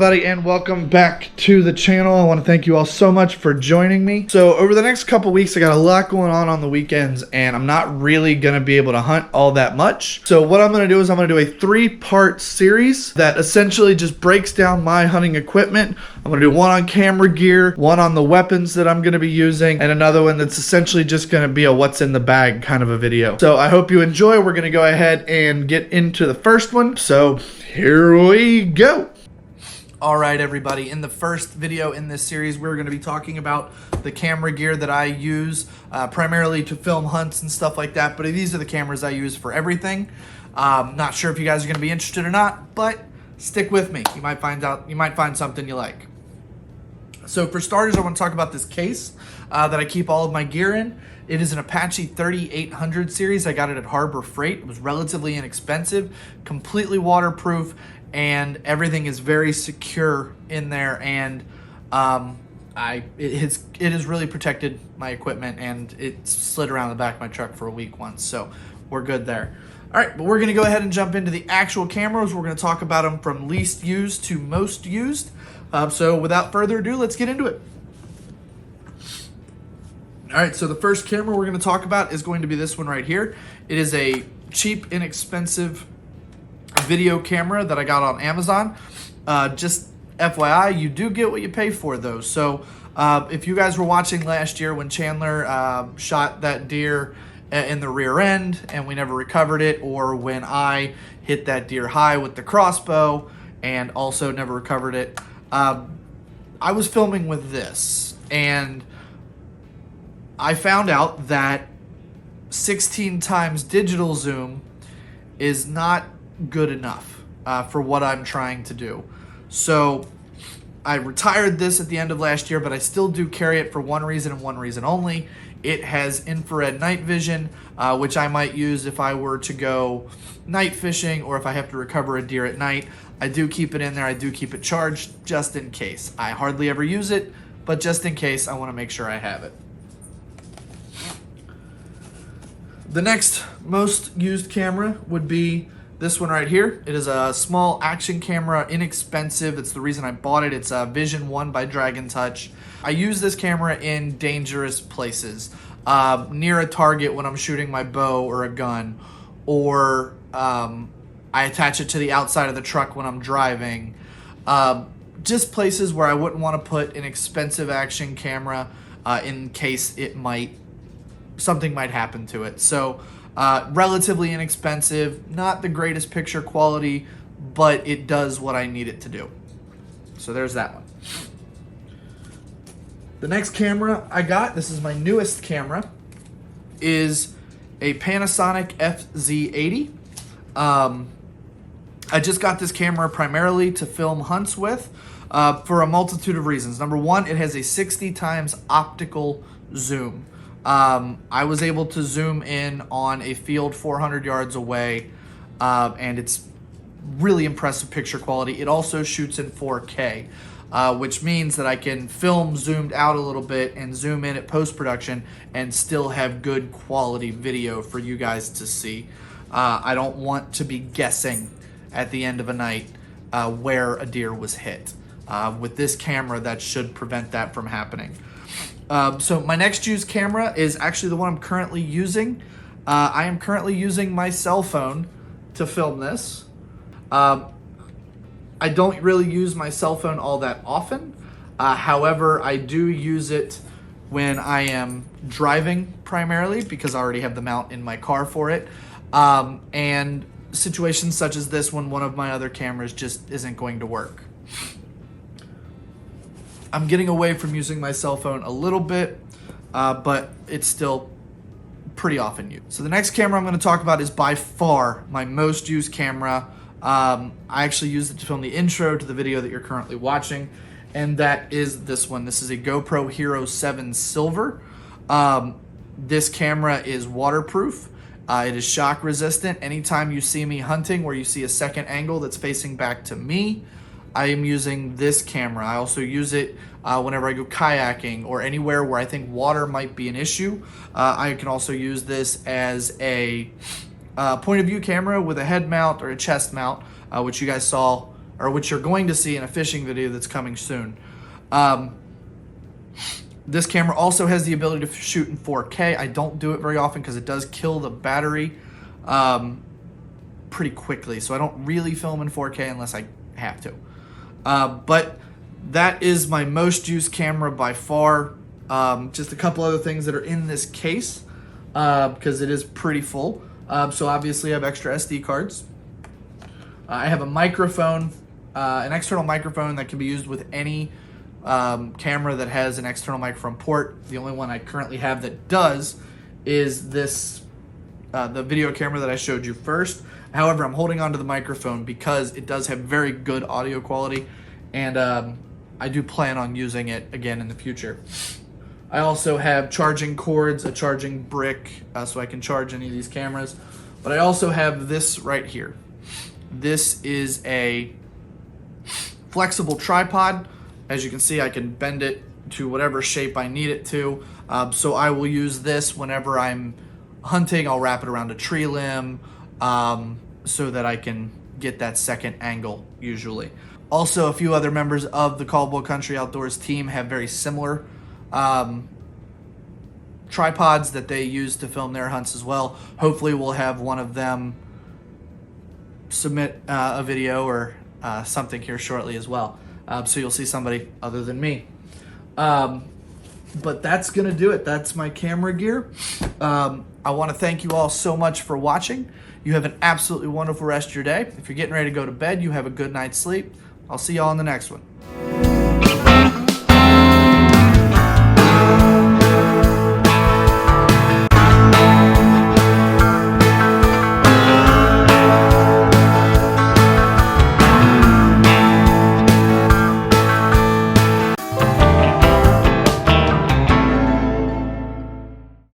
everybody, and welcome back to the channel. I want to thank you all so much for joining me. So over the next couple weeks, I got a lot going on the weekends, and I'm not really going to be able to hunt all that much. So what I'm going to do is I'm going to do a 3-part series that essentially just breaks down my hunting equipment. I'm going to do one on camera gear, one on the weapons that I'm going to be using, and another one that's essentially just going to be a what's in the bag kind of a video. So I hope you enjoy. We're going to go ahead and get into the first one. So here we go. Alright everybody, in the first video in this series we're going to be talking about the camera gear that I use primarily to film hunts and stuff like that, but these are the cameras I use for everything. Not sure if you guys are going to be interested or not, but stick with me. You might find something you like. So for starters, I want to talk about this case that I keep all of my gear in. It is an Apache 3800 series. I got it at Harbor Freight. It was relatively inexpensive, completely waterproof, and everything is very secure in there, and it has really protected my equipment, and it slid around the back of my truck for a week once, so we're good there. All right, but we're going to go ahead and jump into the actual cameras. We're going to talk about them from least used to most used. So without further ado, let's get into it. All right, so the first camera we're going to talk about is going to be this one right here. It is a cheap, inexpensive video camera that I got on Amazon. Just FYI, you do get what you pay for though. So if you guys were watching last year when Chandler shot that deer in the rear end and we never recovered it, or when I hit that deer high with the crossbow and also never recovered it, I was filming with this, and I found out that 16 times digital zoom is not good enough for what I'm trying to do. So I retired this at the end of last year, but I still do carry it for one reason and one reason only. It has infrared night vision, which I might use if I were to go night fishing or if I have to recover a deer at night. I do keep it in there. I do keep it charged just in case. I hardly ever use it, but just in case, I want to make sure I have it. The next most used camera would be this one right here. It is a small action camera, inexpensive. It's the reason I bought it. It's a Vision 1 by Dragon Touch. I use this camera in dangerous places, near a target when I'm shooting my bow or a gun, or I attach it to the outside of the truck when I'm driving. Just places where I wouldn't want to put an expensive action camera in case something might happen to it. So relatively inexpensive, not the greatest picture quality, but it does what I need it to do. So there's that one. The next camera I got, this is my newest camera, is a Panasonic FZ80. I just got this camera primarily to film hunts with for a multitude of reasons. Number one, it has a 60 times optical zoom. I was able to zoom in on a field 400 yards away, and it's really impressive picture quality. It also shoots in 4K, which means that I can film zoomed out a little bit and zoom in at post-production and still have good quality video for you guys to see. I don't want to be guessing at the end of a night where a deer was hit. With this camera, that should prevent that from happening. So my next used camera is actually the one I'm currently using. I am currently using my cell phone to film this. I don't really use my cell phone all that often. However, I do use it when I am driving primarily because I already have the mount in my car for it. And situations such as this when one of my other cameras just isn't going to work. I'm getting away from using my cell phone a little bit, but it's still pretty often used. So the next camera I'm going to talk about is by far my most used camera. I actually used it to film the intro to the video that you're currently watching, and that is this one. This is a GoPro Hero 7 Silver. This camera is waterproof. It is shock resistant. Anytime you see me hunting where you see a second angle that's facing back to me, I am using this camera. I also use it whenever I go kayaking or anywhere where I think water might be an issue. I can also use this as a point of view camera with a head mount or a chest mount, which you guys saw or which you're going to see in a fishing video that's coming soon. This camera also has the ability to shoot in 4K. I don't do it very often because it does kill the battery pretty quickly. So I don't really film in 4K unless I have to. But that is my most used camera by far. Just a couple other things that are in this case because it is pretty full. So obviously I have extra SD cards. I have a microphone, an external microphone that can be used with any camera that has an external microphone port. The only one I currently have that does is this, the video camera that I showed you first. However, I'm holding onto the microphone because it does have very good audio quality, and I do plan on using it again in the future. I also have charging cords, a charging brick, so I can charge any of these cameras. But I also have this right here. This is a flexible tripod. As you can see, I can bend it to whatever shape I need it to. So I will use this whenever I'm hunting. I'll wrap it around a tree limb so that I can get that second angle usually. Also, a few other members of the Caldwell Country Outdoors team have very similar tripods that they use to film their hunts as well. Hopefully we'll have one of them submit a video or something here shortly as well. So you'll see somebody other than me. But that's gonna do it. That's my camera gear. I wanna thank you all so much for watching. You have an absolutely wonderful rest of your day. If you're getting ready to go to bed, you have a good night's sleep. I'll see y'all in the next one.